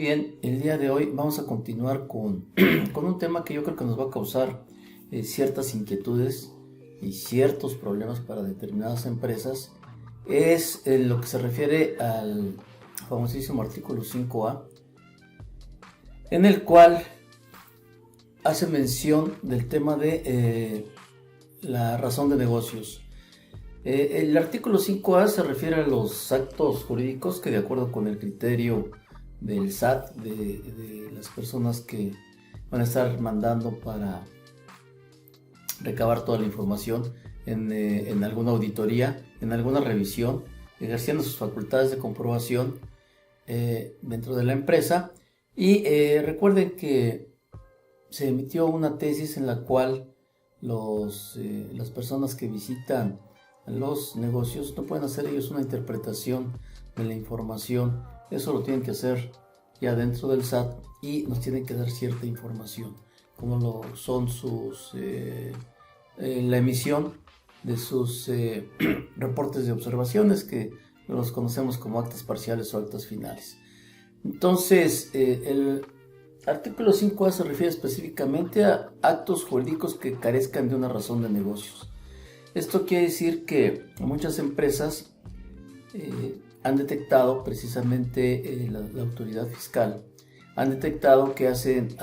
bien, el día de hoy vamos a continuar con, con un tema que yo creo que nos va a causar ciertas inquietudes y ciertos problemas para determinadas empresas. Es lo que se refiere al famosísimo artículo 5A, en el cual hace mención del tema de la razón de negocios. El artículo 5A se refiere a los actos jurídicos que, de acuerdo con el criterio del SAT, de las personas que van a estar mandando para recabar toda la información en alguna auditoría, en alguna revisión, ejerciendo sus facultades de comprobación dentro de la empresa. Y recuerden que se emitió una tesis en la cual las personas que visitan los negocios no pueden hacer ellos una interpretación de la información. Eso lo tienen que hacer ya dentro del SAT y nos tienen que dar cierta información, como lo son la emisión de sus reportes de observaciones, que los conocemos como actas parciales o actas finales. Entonces, el artículo 5A se refiere específicamente a actos jurídicos que carezcan de una razón de negocios. Esto quiere decir que muchas empresas han detectado, precisamente la autoridad fiscal, han detectado que hacen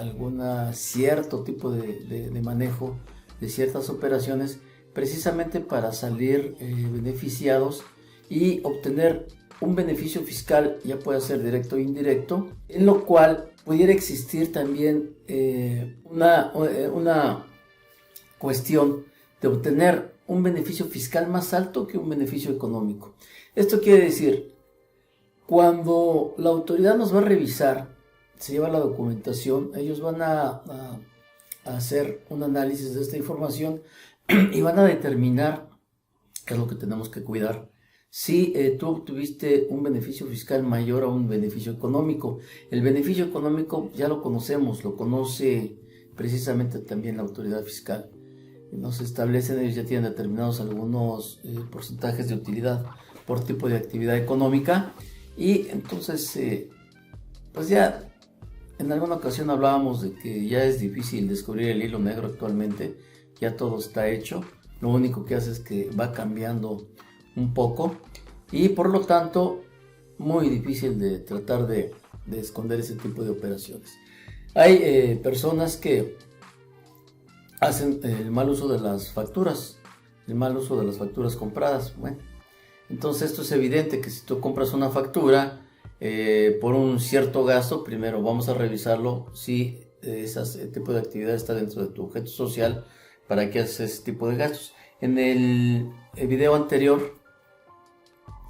cierto tipo de manejo de ciertas operaciones precisamente para salir beneficiados y obtener un beneficio fiscal, ya puede ser directo o indirecto, en lo cual pudiera existir también una cuestión de obtener un beneficio fiscal más alto que un beneficio económico. Esto quiere decir, cuando la autoridad nos va a revisar, se lleva la documentación, ellos van a hacer un análisis de esta información y van a determinar qué es lo que tenemos que cuidar. Si tú obtuviste un beneficio fiscal mayor a un beneficio económico, el beneficio económico ya lo conocemos, lo conoce precisamente también la autoridad fiscal. Nos establecen, ellos ya tienen determinados algunos porcentajes de utilidad por tipo de actividad económica, y entonces pues ya en alguna ocasión hablábamos de que ya es difícil descubrir el hilo negro actualmente, ya todo está hecho, lo único que hace es que va cambiando un poco y por lo tanto muy difícil de tratar de esconder ese tipo de operaciones. Hay personas que hacen el mal uso de las facturas, compradas. Bueno, entonces esto es evidente que si tú compras una factura por un cierto gasto, primero vamos a revisarlo si ese tipo de actividad está dentro de tu objeto social para que haces ese tipo de gastos. En el video anterior,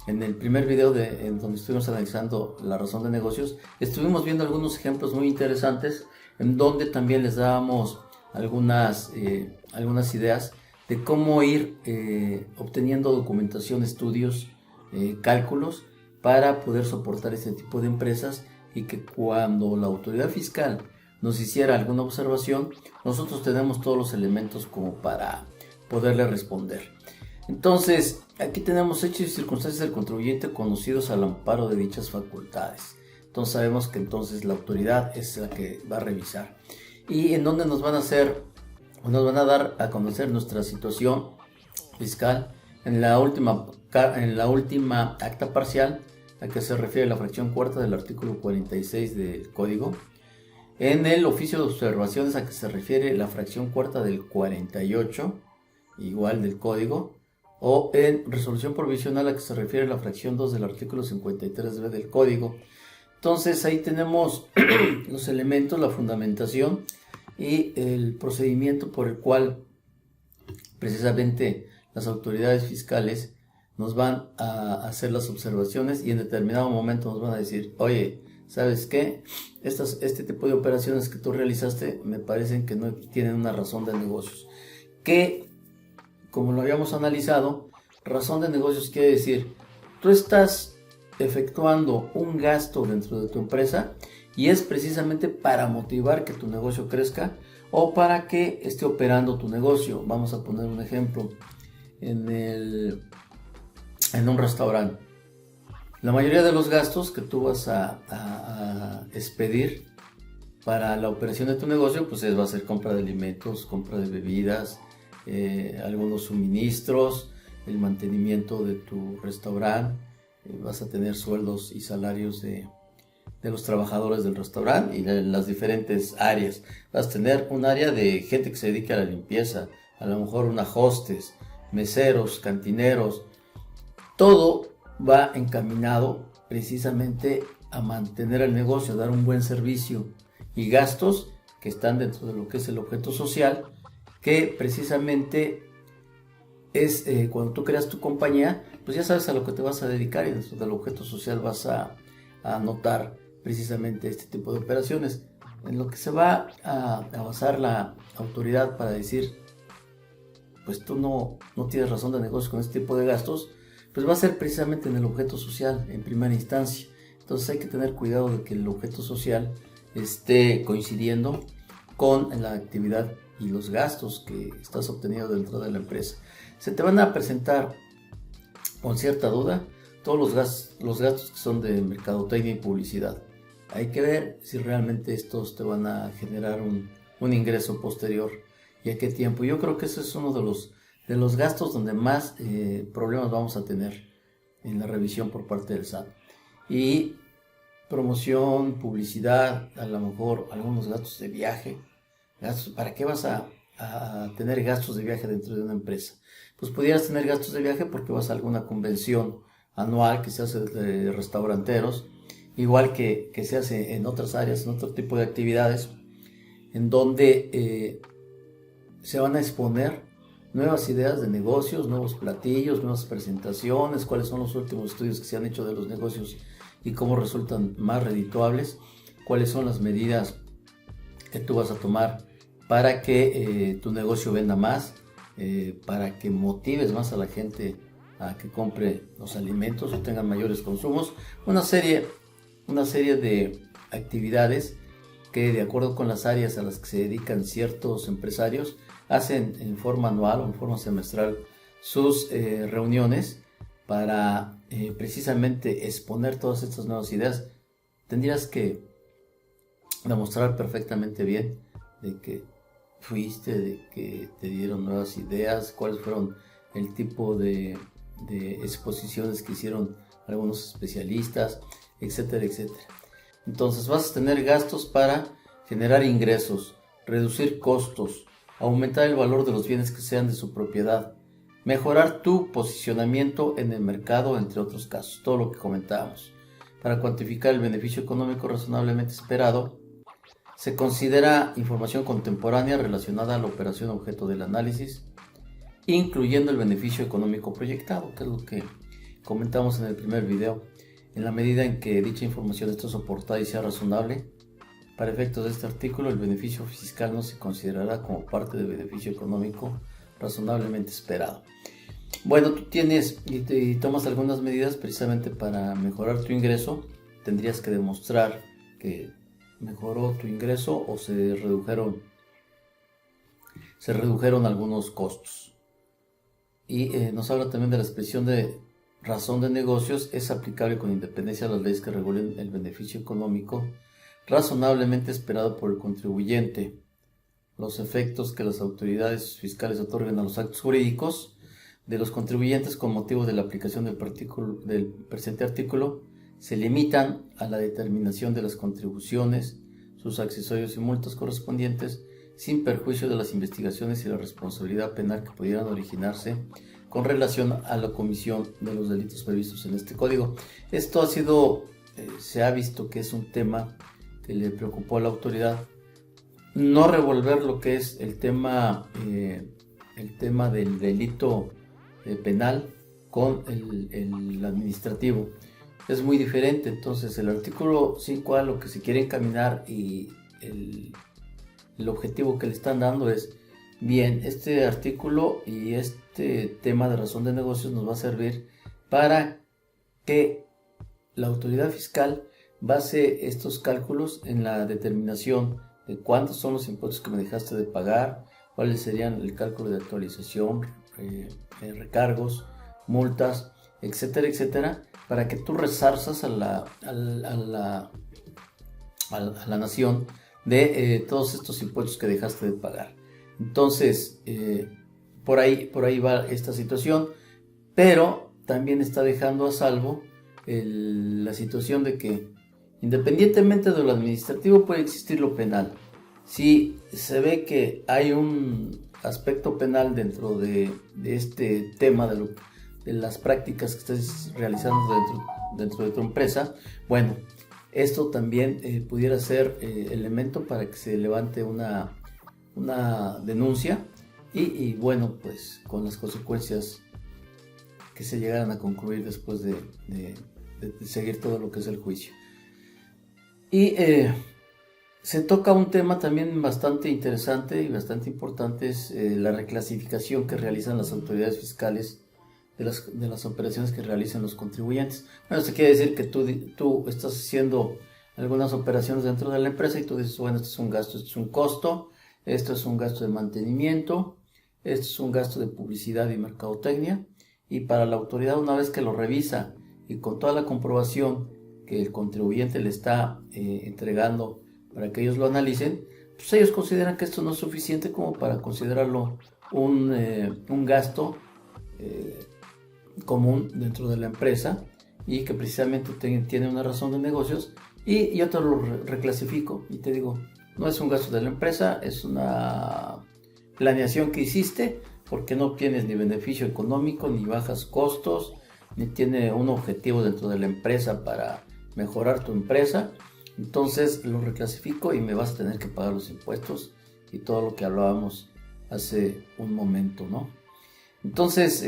en el primer video en donde estuvimos analizando la razón de negocios, estuvimos viendo algunos ejemplos muy interesantes en donde también les dábamos algunas ideas de cómo ir obteniendo documentación, estudios, cálculos para poder soportar este tipo de empresas, y que cuando la autoridad fiscal nos hiciera alguna observación, nosotros tenemos todos los elementos como para poderle responder. Entonces, aquí tenemos hechos y circunstancias del contribuyente conocidos al amparo de dichas facultades. Entonces sabemos que entonces la autoridad es la que va a revisar. Y en donde nos van a dar a conocer nuestra situación fiscal en la última acta parcial, a que se refiere la fracción cuarta del artículo 46 del Código, en el oficio de observaciones, a que se refiere la fracción cuarta del 48, igual del Código, o en resolución provisional, a que se refiere la fracción 2 del artículo 53b del Código. Entonces ahí tenemos los elementos, la fundamentación y el procedimiento por el cual precisamente las autoridades fiscales nos van a hacer las observaciones, y en determinado momento nos van a decir: oye, ¿sabes qué? Este tipo de operaciones que tú realizaste me parecen que no tienen una razón de negocios. Que, como lo habíamos analizado, razón de negocios quiere decir, tú estás efectuando un gasto dentro de tu empresa y es precisamente para motivar que tu negocio crezca o para que esté operando tu negocio. Vamos a poner un ejemplo. En un restaurante, La mayoría de los gastos que tú vas a expedir para la operación de tu negocio, pues va a ser compra de alimentos, compra de bebidas, algunos suministros, el mantenimiento de tu restaurante, vas a tener sueldos y salarios de los trabajadores del restaurante y de las diferentes áreas. Vas a tener un área de gente que se dedica a la limpieza, a lo mejor una hostess, meseros, cantineros. Todo va encaminado precisamente a mantener el negocio, a dar un buen servicio, y gastos que están dentro de lo que es el objeto social, que precisamente es cuando tú creas tu compañía, pues ya sabes a lo que te vas a dedicar, y dentro del objeto social vas a anotar precisamente este tipo de operaciones. En lo que se va a basar la autoridad para decir, pues tú no tienes razón de negocio con este tipo de gastos, pues va a ser precisamente en el objeto social en primera instancia. Entonces hay que tener cuidado de que el objeto social esté coincidiendo con la actividad y los gastos que estás obteniendo dentro de la empresa. Se te van a presentar con cierta duda todos los gastos que son de mercadotecnia y publicidad. Hay que ver si realmente estos te van a generar un ingreso posterior y a qué tiempo. Yo creo que ese es uno de los gastos donde más problemas vamos a tener en la revisión por parte del SAT. Y promoción, publicidad, a lo mejor algunos gastos de viaje. ¿Para qué vas a tener gastos de viaje dentro de una empresa? Pues pudieras tener gastos de viaje porque vas a alguna convención anual que se hace de restauranteros, igual que se hace en otras áreas, en otro tipo de actividades, en donde se van a exponer nuevas ideas de negocios, nuevos platillos, nuevas presentaciones, cuáles son los últimos estudios que se han hecho de los negocios y cómo resultan más redituables, cuáles son las medidas que tú vas a tomar para que tu negocio venda más, para que motives más a la gente a que compre los alimentos o tengan mayores consumos. Una serie de actividades que, de acuerdo con las áreas a las que se dedican ciertos empresarios, hacen en forma anual o en forma semestral sus reuniones para precisamente exponer todas estas nuevas ideas. Tendrías que demostrar perfectamente bien de que fuiste, de que te dieron nuevas ideas, cuáles fueron el tipo de exposiciones que hicieron algunos especialistas, etcétera, etcétera. Entonces vas a tener gastos para generar ingresos, reducir costos, aumentar el valor de los bienes que sean de su propiedad, mejorar tu posicionamiento en el mercado, entre otros casos, todo lo que comentábamos. Para cuantificar el beneficio económico razonablemente esperado, se considera información contemporánea relacionada a la operación objeto del análisis, incluyendo el beneficio económico proyectado, que es lo que comentamos en el primer video. En la medida en que dicha información esté soportada y sea razonable, para efectos de este artículo, el beneficio fiscal no se considerará como parte del beneficio económico razonablemente esperado. Bueno, tú tienes y tomas algunas medidas precisamente para mejorar tu ingreso. Tendrías que demostrar que mejoró tu ingreso o se redujeron algunos costos. Y nos habla también de la expresión de razón de negocios. Es aplicable con independencia de las leyes que regulen el beneficio económico razonablemente esperado por el contribuyente. Los efectos que las autoridades fiscales otorguen a los actos jurídicos de los contribuyentes con motivo de la aplicación del presente artículo se limitan a la determinación de las contribuciones, sus accesorios y multas correspondientes, sin perjuicio de las investigaciones y la responsabilidad penal que pudieran originarse con relación a la comisión de los delitos previstos en este código. Esto se ha visto que es un tema que le preocupó a la autoridad, no revolver lo que es el tema del delito penal con el administrativo. Es muy diferente. Entonces el artículo 5A lo que se quiere encaminar y el objetivo que le están dando es, bien, este artículo y este tema de razón de negocios nos va a servir para que la autoridad fiscal base estos cálculos en la determinación de cuántos son los impuestos que me dejaste de pagar, cuáles serían el cálculo de actualización, recargos, multas, etcétera, etcétera, para que tú resarzas a la nación de todos estos impuestos que dejaste de pagar. Entonces, por ahí va esta situación, pero también está dejando a salvo la situación de que, independientemente de lo administrativo, puede existir lo penal. Si se ve que hay un aspecto penal dentro de este tema de las prácticas que estés realizando dentro de tu empresa, bueno, esto también pudiera ser elemento para que se levante una denuncia y bueno, pues con las consecuencias que se llegaran a concluir después de seguir todo lo que es el juicio. Y se toca un tema también bastante interesante y bastante importante, es la reclasificación que realizan las autoridades fiscales de las operaciones que realizan los contribuyentes. Bueno, esto quiere decir que tú estás haciendo algunas operaciones dentro de la empresa y tú dices, bueno, esto es un gasto, esto es un costo, esto es un gasto de mantenimiento, esto es un gasto de publicidad y mercadotecnia, y para la autoridad, una vez que lo revisa y con toda la comprobación que el contribuyente le está entregando para que ellos lo analicen, pues ellos consideran que esto no es suficiente como para considerarlo un gasto común dentro de la empresa y que precisamente tiene una razón de negocios, y yo te lo reclasifico y te digo, no es un gasto de la empresa, es una planeación que hiciste porque no tienes ni beneficio económico, ni bajas costos, ni tiene un objetivo dentro de la empresa para mejorar tu empresa. Entonces lo reclasifico y me vas a tener que pagar los impuestos y todo lo que hablábamos hace un momento, ¿no? Entonces,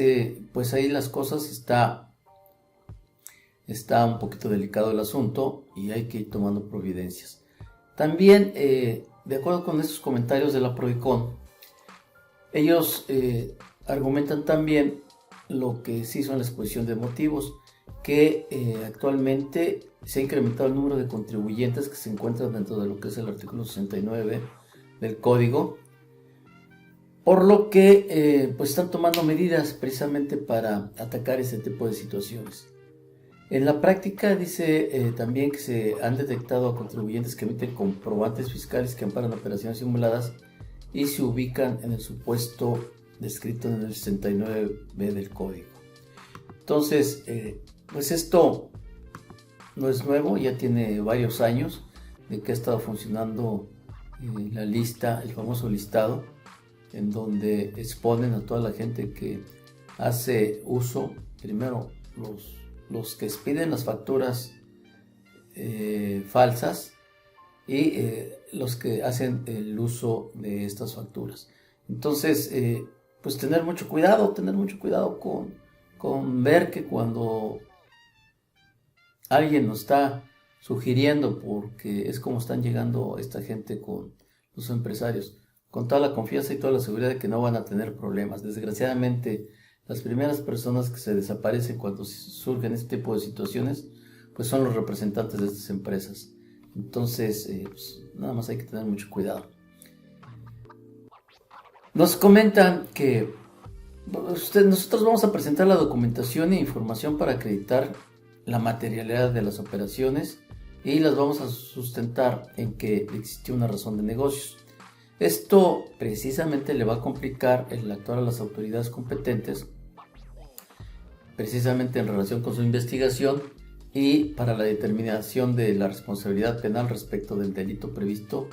pues ahí las cosas está un poquito delicado el asunto y hay que ir tomando providencias. También, de acuerdo con estos comentarios de la Prodicon, ellos argumentan también lo que se hizo en la exposición de motivos, que actualmente se ha incrementado el número de contribuyentes que se encuentran dentro de lo que es el artículo 69 del código, por lo que pues están tomando medidas precisamente para atacar ese tipo de situaciones. En la práctica dice también que se han detectado a contribuyentes que emiten comprobantes fiscales que amparan operaciones simuladas y se ubican en el supuesto descrito en el 69B del código. Entonces, pues esto no es nuevo, ya tiene varios años de que ha estado funcionando la lista, el famoso listado, en donde exponen a toda la gente que hace uso, primero los que expiden las facturas falsas y los que hacen el uso de estas facturas. Entonces, pues tener mucho cuidado con ver que cuando alguien nos está sugiriendo, porque es como están llegando esta gente con los empresarios, con toda la confianza y toda la seguridad de que no van a tener problemas. Desgraciadamente, las primeras personas que se desaparecen cuando surgen este tipo de situaciones, pues son los representantes de estas empresas. Entonces, pues, nada más hay que tener mucho cuidado. Nos comentan que nosotros vamos a presentar la documentación e información para acreditar la materialidad de las operaciones y las vamos a sustentar en que existió una razón de negocios. Esto precisamente le va a complicar el actuar a las autoridades competentes, precisamente en relación con su investigación y para la determinación de la responsabilidad penal respecto del delito previsto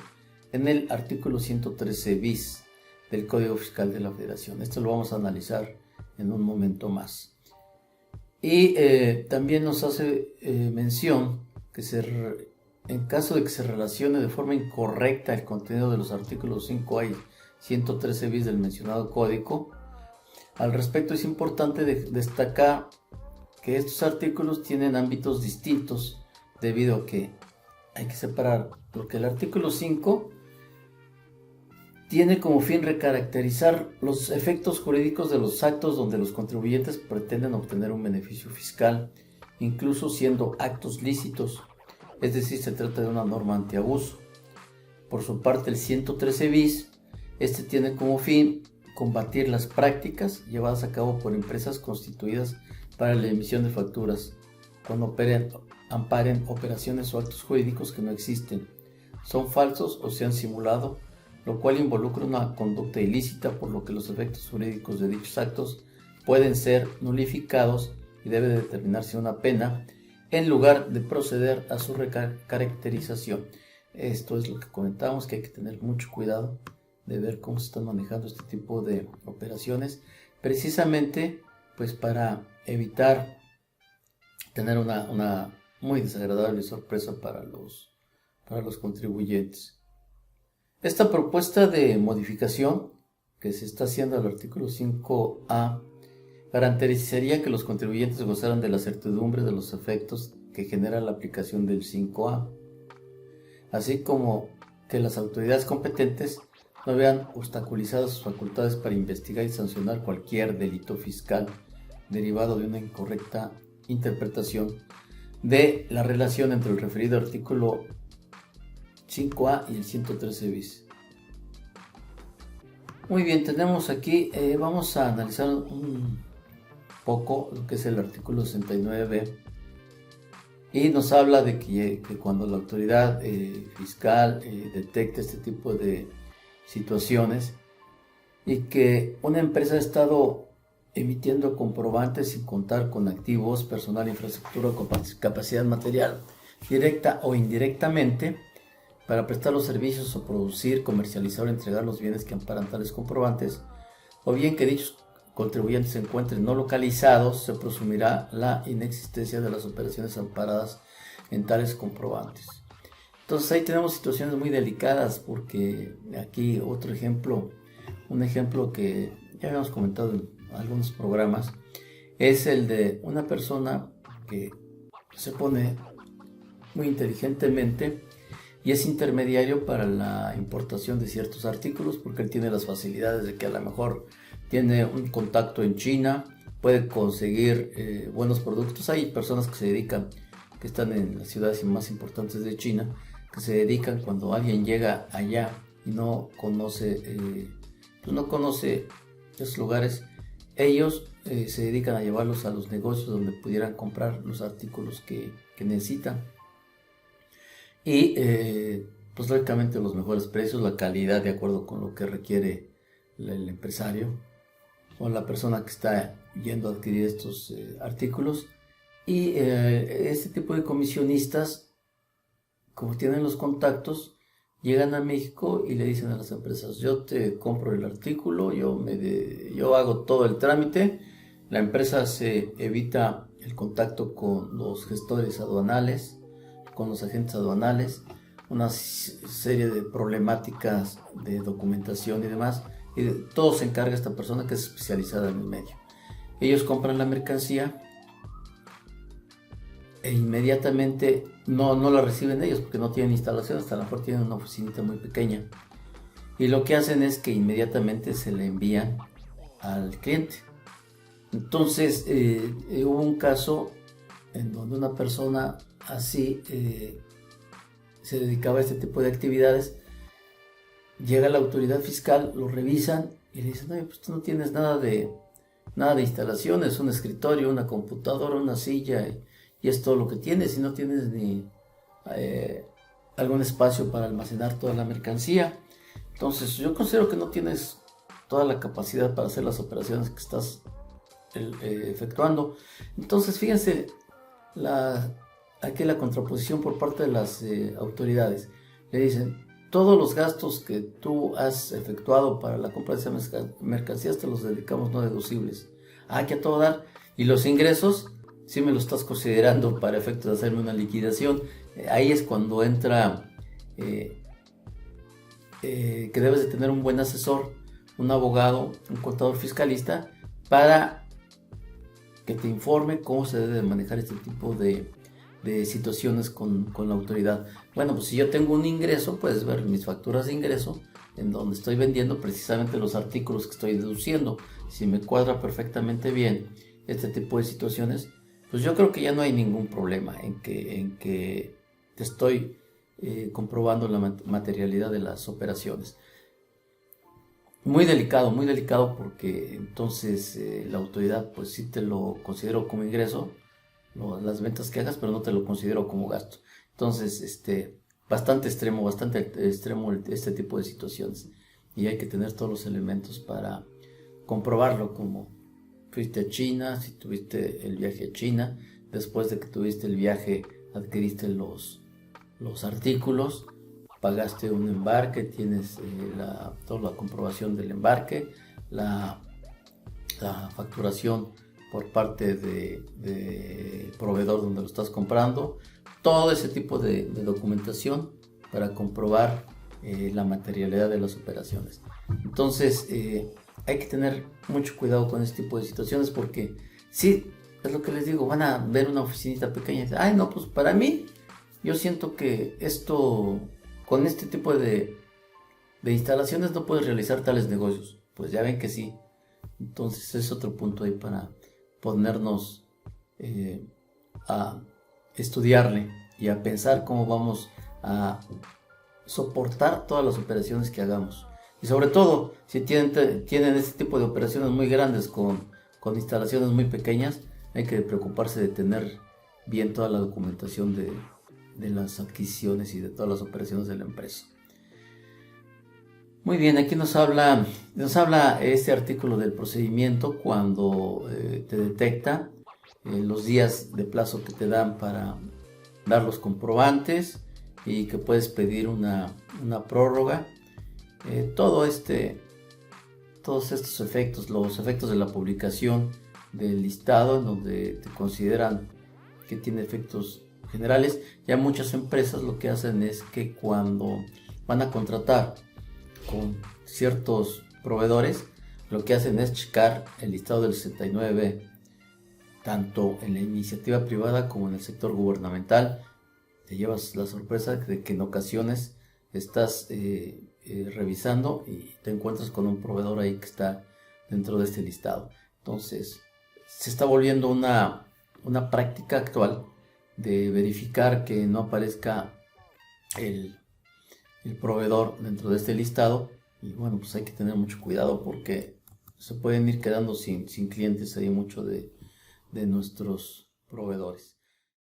en el artículo 113 bis del Código Fiscal de la Federación. Esto lo vamos a analizar en un momento más. Y también nos hace mención que en caso de que se relacione de forma incorrecta el contenido de los artículos 5A y 113 bis del mencionado código, al respecto es importante destacar que estos artículos tienen ámbitos distintos debido a que hay que separar, porque el artículo 5 tiene como fin recaracterizar los efectos jurídicos de los actos donde los contribuyentes pretenden obtener un beneficio fiscal, incluso siendo actos lícitos, es decir, se trata de una norma antiabuso. Por su parte, el 113 bis, tiene como fin combatir las prácticas llevadas a cabo por empresas constituidas para la emisión de facturas cuando amparen operaciones o actos jurídicos que no existen, son falsos o se han simulado, lo cual involucra una conducta ilícita, por lo que los efectos jurídicos de dichos actos pueden ser nulificados y debe determinarse una pena en lugar de proceder a su recaracterización. Esto es lo que comentamos, que hay que tener mucho cuidado de ver cómo se están manejando este tipo de operaciones, precisamente pues para evitar tener una muy desagradable sorpresa para los contribuyentes. Esta propuesta de modificación que se está haciendo al artículo 5A garantizaría que los contribuyentes gozaran de la certidumbre de los efectos que genera la aplicación del 5A, así como que las autoridades competentes no vean obstaculizadas sus facultades para investigar y sancionar cualquier delito fiscal derivado de una incorrecta interpretación de la relación entre el referido artículo 5A y el 113 bis. Muy bien, tenemos aquí, vamos a analizar un poco lo que es el artículo 69b, y nos habla de que cuando la autoridad fiscal detecta este tipo de situaciones y que una empresa ha estado emitiendo comprobantes sin contar con activos, personal, infraestructura o capacidad material, directa o indirectamente, para prestar los servicios o producir, comercializar o entregar los bienes que amparan tales comprobantes, o bien que dichos contribuyentes se encuentren no localizados, se presumirá la inexistencia de las operaciones amparadas en tales comprobantes. Entonces ahí tenemos situaciones muy delicadas, porque aquí otro ejemplo, un ejemplo que ya habíamos comentado en algunos programas, es el de una persona que se pone muy inteligentemente y es intermediario para la importación de ciertos artículos, porque él tiene las facilidades de que a lo mejor tiene un contacto en China, puede conseguir buenos productos. Hay personas que se dedican, que están en las ciudades más importantes de China, que se dedican, cuando alguien llega allá y no conoce esos lugares, ellos se dedican a llevarlos a los negocios donde pudieran comprar los artículos que necesitan. Y pues lógicamente los mejores precios, la calidad de acuerdo con lo que requiere el empresario o la persona que está yendo a adquirir estos artículos. Y este tipo de comisionistas, como tienen los contactos, llegan a México y le dicen a las empresas: yo te compro el artículo, yo hago todo el trámite. La empresa se evita el contacto con los gestores aduanales, con los agentes aduanales, una serie de problemáticas de documentación y demás, y de todo se encarga esta persona que es especializada en el medio. Ellos compran la mercancía e inmediatamente no la reciben ellos, porque no tienen instalación, hasta a lo mejor tienen una oficinita muy pequeña, y lo que hacen es que inmediatamente se le envían al cliente. Entonces hubo un caso en donde una persona así se dedicaba a este tipo de actividades. Llega la autoridad fiscal, lo revisan y le dicen: no, pues tú no tienes nada de instalaciones, un escritorio, una computadora, una silla, y es todo lo que tienes, y no tienes ni algún espacio para almacenar toda la mercancía. Entonces yo considero que no tienes toda la capacidad para hacer las operaciones que estás efectuando. Entonces fíjense aquí la contraposición por parte de las autoridades. Le dicen: todos los gastos que tú has efectuado para la compra de esas mercancías te los dedicamos no deducibles. Que a todo dar. Y los ingresos, si me lo estás considerando para efectos de hacerme una liquidación. Ahí es cuando entra que debes de tener un buen asesor, un abogado, un contador fiscalista, para que te informe cómo se debe manejar este tipo de situaciones con la autoridad. Bueno, pues si yo tengo un ingreso, puedes ver mis facturas de ingreso, en donde estoy vendiendo precisamente los artículos que estoy deduciendo. Si me cuadra perfectamente bien este tipo de situaciones, pues yo creo que ya no hay ningún problema en que te estoy comprobando la materialidad de las operaciones. Muy delicado, porque entonces la autoridad, pues sí te lo considero como ingreso, las ventas que hagas, pero no te lo considero como gasto. Entonces, bastante extremo este tipo de situaciones. Y hay que tener todos los elementos para comprobarlo, como fuiste a China, si tuviste el viaje a China, después de que tuviste el viaje adquiriste los artículos, pagaste un embarque, tienes toda la comprobación del embarque, la facturación por parte de proveedor donde lo estás comprando, todo ese tipo de documentación para comprobar la materialidad de las operaciones. Entonces hay que tener mucho cuidado con este tipo de situaciones, porque sí, es lo que les digo, van a ver una oficinita pequeña y dicen, ay no, pues para mí, yo siento que con este tipo de instalaciones no puedes realizar tales negocios. Pues ya ven que sí. Entonces es otro punto ahí para ponernos a estudiarle y a pensar cómo vamos a soportar todas las operaciones que hagamos. Y sobre todo, si tienen este tipo de operaciones muy grandes con instalaciones muy pequeñas, hay que preocuparse de tener bien toda la documentación de las adquisiciones y de todas las operaciones de la empresa. Muy bien, aquí nos habla este artículo del procedimiento cuando te detecta los días de plazo que te dan para dar los comprobantes y que puedes pedir una prórroga. Todos estos efectos, los efectos de la publicación del listado, en donde te consideran que tiene efectos generales. Ya muchas empresas lo que hacen es que cuando van a contratar con ciertos proveedores, lo que hacen es checar el listado del 69, tanto en la iniciativa privada como en el sector gubernamental. Te llevas la sorpresa de que en ocasiones estás revisando y te encuentras con un proveedor ahí que está dentro de este listado. Entonces se está volviendo una práctica actual de verificar que no aparezca el proveedor dentro de este listado. Y bueno, pues hay que tener mucho cuidado porque se pueden ir quedando sin clientes ahí mucho de nuestros proveedores.